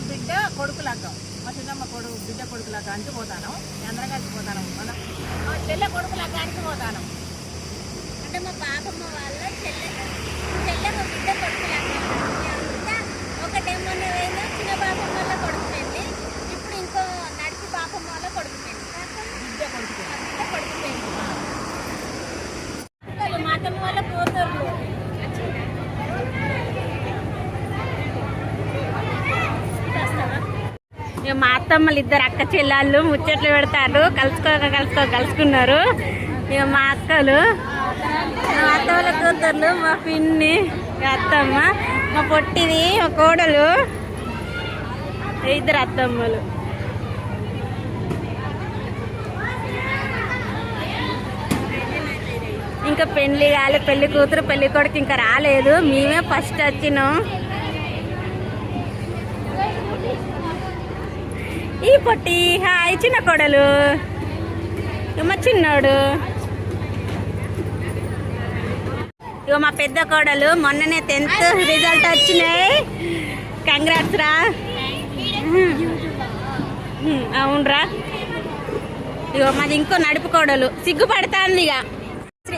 బిడ్డ కొడుకు లగ్గం, మా చిన్నమ్మ బిడ్డ కొడుకు లగ్గానికి పోతాను. అందరం కలిసి పోతాను. మా చెల్లె కొడుకు లగ్గానికి పోతాను. అంటే మా పాపమ్మ వాళ్ళ చెల్లె మా బిడ్డ కొడుకు లగ్గం. ఒకటేమో వేలు చిన్న పాపమ్మ వాళ్ళ కొడుకు పెళ్ళి, ఇప్పుడు ఇంకో నడిచి పాపమ్మ వాళ్ళ కొడుకు పెళ్ళి, బిడ్డ కొడుకు పెళ్ళి. మా అత్తమ్మ వాళ్ళ పోతారు. మా అత్తమ్మలు ఇద్దరు అక్క చెల్లెళ్ళు ముచ్చట్లు పెడతారు, కలుసుకున్నారు. ఇక మా అక్కలు, మా అత్తమ్మల కూతుర్లు, మా పిన్ని అత్తమ్మ, మా పొట్టిది, మా కోడలు, ఇద్దరు అత్తమ్మలు. ఇంకా పెళ్లి కాలే, పెళ్లి కూతురు పెళ్లి కొడుకు ఇంకా రాలేదు. మేమే ఫస్ట్ వచ్చినాం. ఈ పొట్టి హాయ్ చిన్న కోడలు, మా చిన్నోడు. ఇక మా పెద్ద కోడలు మొన్ననే 10th రిజల్ట్ వచ్చినాయి. కంగ్రాట్స్ రా. అవునరా. ఇగో మాది ఇంకో నడుపు కోడలు సిగ్గుపడతాంది.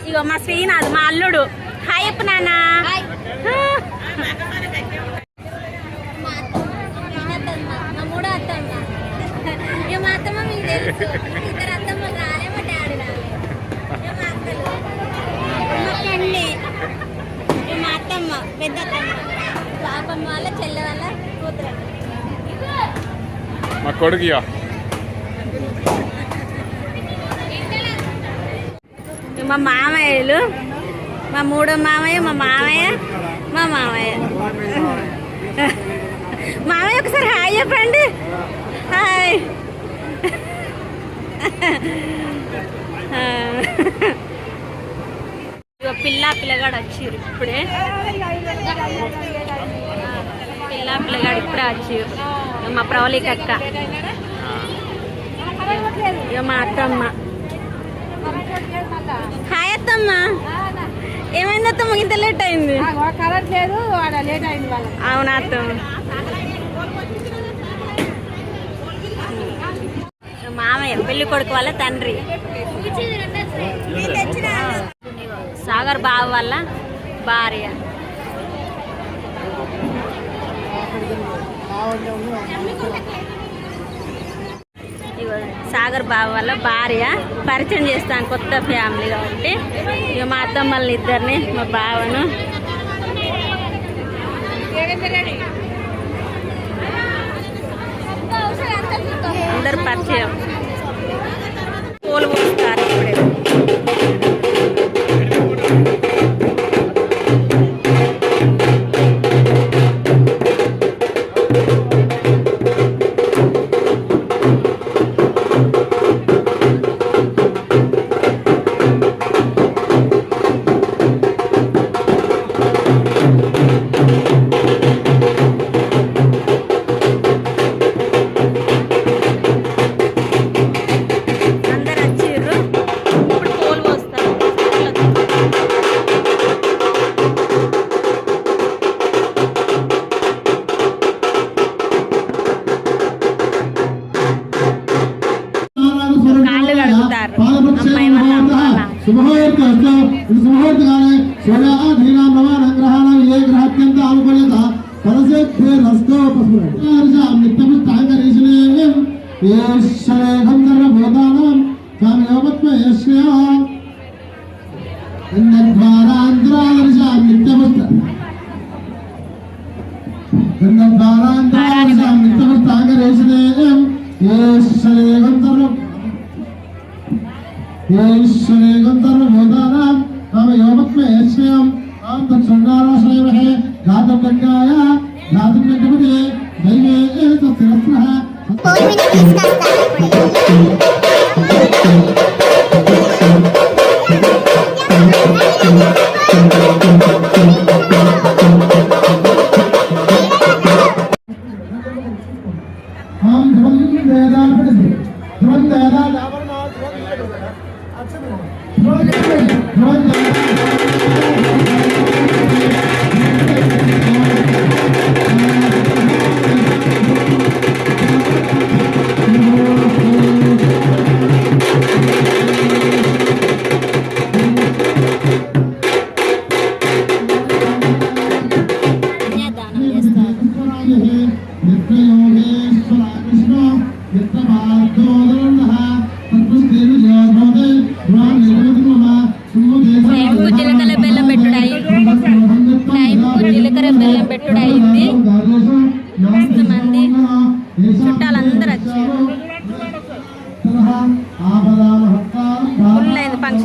ఇగో మా శ్రీనాథ్ మా అల్లుడు. హాయ్ అప్ప నాన్న. మా అత్తమ్మ మీకు తెలుసు, ఇద్దరు అత్తమ్మ రాలే, మా డాడీ రాలే. మా ఫ్రెండ్ని మా అత్తమ్మ పెద్ద అత్తమ్మ, పాపమ్మ వాళ్ళ చెల్లె వాళ్ళ కూతురు. మా కొడుకు మా మామయ్యలు, మా మూడో మామయ్య, మా మామయ్య, మా మామయ్య. మామయ్య ఒకసారి హాయ్ చెప్పండి. హాయ్. పిల్లగాడు వచ్చారు ఇప్పుడే. పిల్లగాడు ఇప్పుడే వచ్చారు. మా ప్రవళిక అక్క, ఇక మా అత్తమ్మ. హాయ్ అత్తమ్మ. ఏమైంది అత్తమ్మ ఇంత లేట్ అయింది? అవునా అత్తమ్మ. మామయ్య పెళ్లి కొడుకు వాళ్ళ తండ్రి. సాగర్ బావ వాళ్ళ భార్య. సాగర్ బావ వాళ్ళ భార్య. పరిచయం చేస్తాను, కొత్త ఫ్యామిలీ కాబట్టి. ఇక మా అత్తమ్మల్ని ఇద్దరిని, మా బావను. అందరు పరిచయం. పూలు పోస్తారు ఇప్పుడే.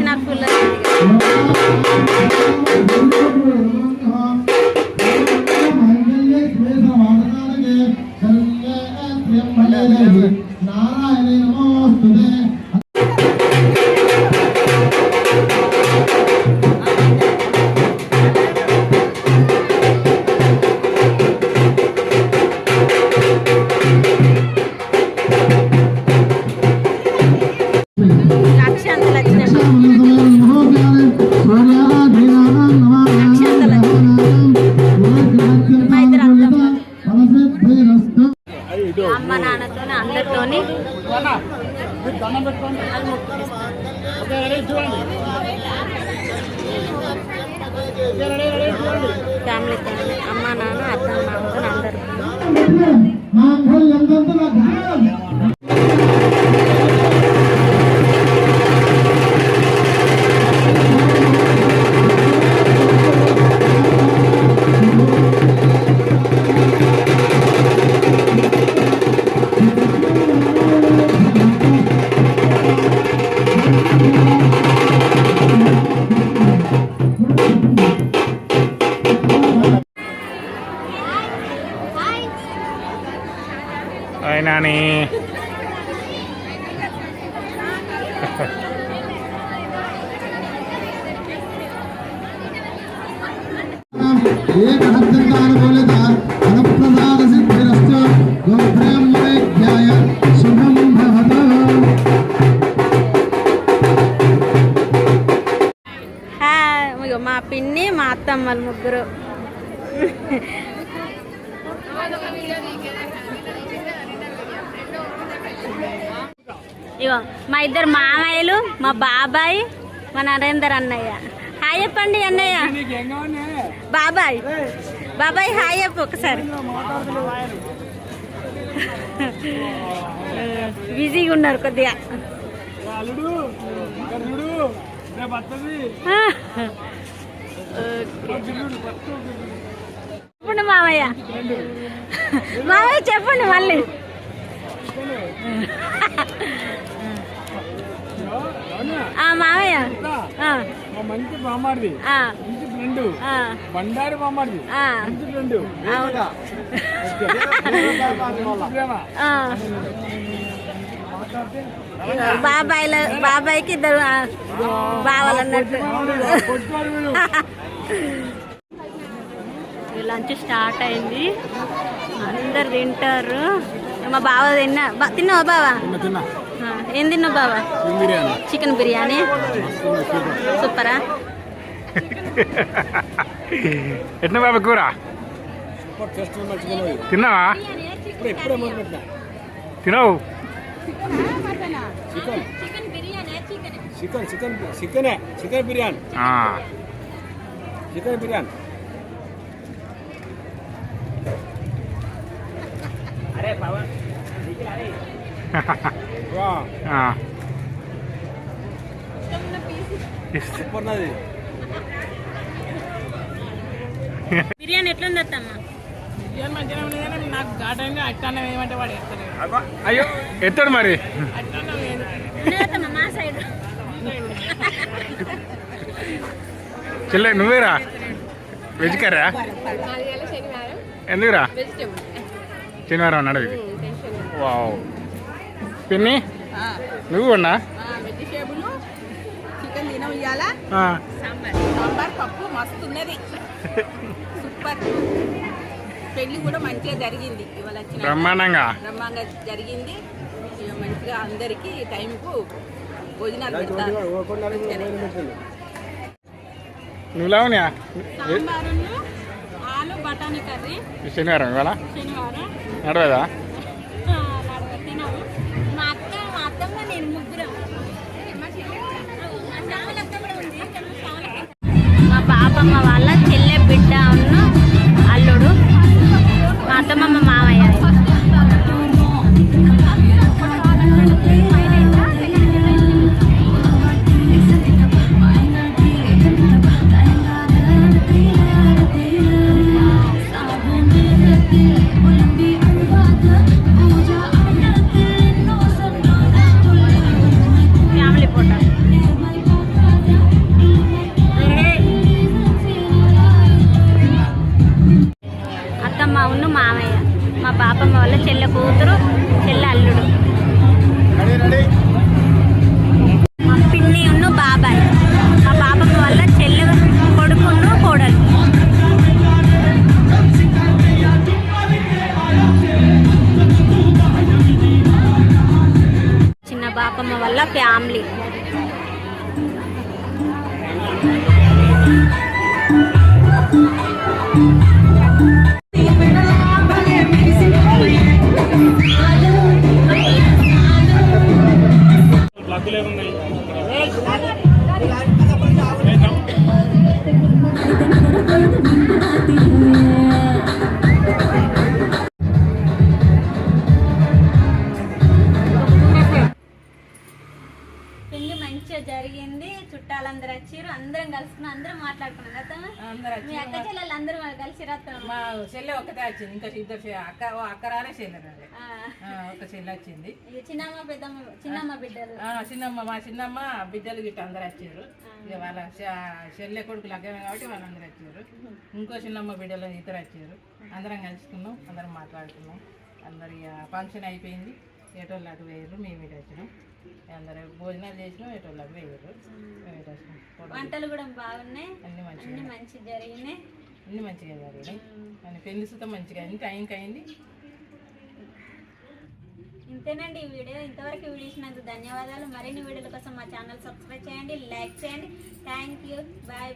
నాకు ఫుల్ అమ్మ నాన్నతో అందరితోని ఫ్యామిలీతో అమ్మ నాన్న అత్త మామతో అందరు నాని మా పిన్ని మా అత్తమ్మలు ముగ్గురు ఇగో మా ఇద్దరు మామయ్యలు మా బాబాయ్ మా నరేందర్ అన్నయ్య హాయ్ చెప్పండి అన్నయ్య బాబాయ్ బాబాయ్ హాయ్ చెప్పు ఒకసారి బిజీగా ఉన్నారు కొద్దిగా చెప్పండి మామయ్య మామయ్య చెప్పండి మళ్ళీ మామయ్య మంచి బామ్మారిది మంచి ఫ్రెండ్ బండారి బామ్మారిది మంచి ఫ్రెండ్ బాబాయ్కి ఇద్దరు బావాలు అన్నట్టు లంచ్ స్టార్ట్ అయింది అందరు తింటారు మా బావ తిన్నావా బావా ఏం తిన్నావు బావా చికెన్ బిర్యానీ సూపరా ఎట్లా బాబా కూర తిన్నావా తినవు చికెన్ బిర్యానీ అరే పవన్ బిర్యానీ ఎట్లుంది అత్తమ్మ నాకు గార్డెన్ అట్టన్నం ఏమంటే వాడు ఎత్తాడు అయ్యో ఎత్తాడు మరి మా సైడ్ చెల్లె నువ్వేరా వెజ్ కర్రా ఎందుకురా శనివారం అన్నాడు ఇది వావ్ పిన్ని నువ్వు అన్నా వెజిటేబుల్ చికెన్ తినం ఇయ్యాల సాంబార్ పప్పు మస్తు ఉన్నది సూపర్ పెళ్లి కూడా మంచిగా జరిగింది ఇవాళ వచ్చిన బ్రహ్మాండంగా జరిగింది మంచిగా అందరికి టైంకు భోజనాలు పెడతారు నువ్వు లావనియా సాంబారు ఆలు బఠానీ కర్రీ శనివారం ఇవాళ శనివారం నడవదా తినవు మా అత్తమ్మ నేను ముగ్గురం మా బాబమ్మ వాళ్ళ చెల్లె బిడ్డ ఉన్న అల్లుడు మా అత్తమ్మ మామయ్య చుట్టాలందరూ వచ్చారు, అందరం కలుసుకున్నాం, అందరం మాట్లాడుకున్నాం కదా. అందరు మీ వచ్చి అక్క చెల్లెలు అందరూ కలిసి రాత్రం. మా చెల్లె ఒక్కతే వచ్చింది, ఇంకా ఇద్దరు అక్క రాలే చెల్లె రాలే. ఒక చెల్లె వచ్చింది. చిన్నమ్మ పెద్దమ్మ, చిన్నమ్మ బిడ్డలు, మా చిన్నమ్మ బిడ్డలు గిట్ట అందరు వచ్చారు. ఇక వాళ్ళ చెల్లె కొడుకు లగ్గమే కాబట్టి వాళ్ళందరూ వచ్చారు. ఇంకో చిన్నమ్మ బిడ్డలు ఇద్దరు వచ్చారు. అందరం కలుసుకున్నాం, అందరం మాట్లాడుకున్నాం. అందరు ఇక ఫంక్షన్ అయిపోయింది. ఏటోళ్ళు అటు వేయరు, మేము ఇటు వచ్చినాం. అందరూ భోజనాలు చేసినాం, ఏటోళ్ళు అటు వేయరు, మేము ఇటు వచ్చినాం. వంటలు కూడా బాగున్నాయి, అన్ని మంచిగా అన్ని మంచి జరిగినాయి. అన్ని మంచిగా జరిగినాయి. అని పెళ్లి సుతం మంచిగా అయింది, టైంకి అయింది. ఇంతేనండి ఈ వీడియో. ఇంతవరకు వీడియో ఇచ్చినందుకు ధన్యవాదాలు. మరిన్ని వీడియోల కోసం మా ఛానల్ సబ్స్క్రైబ్ చేయండి, లైక్ చేయండి. Thank you, bye bye.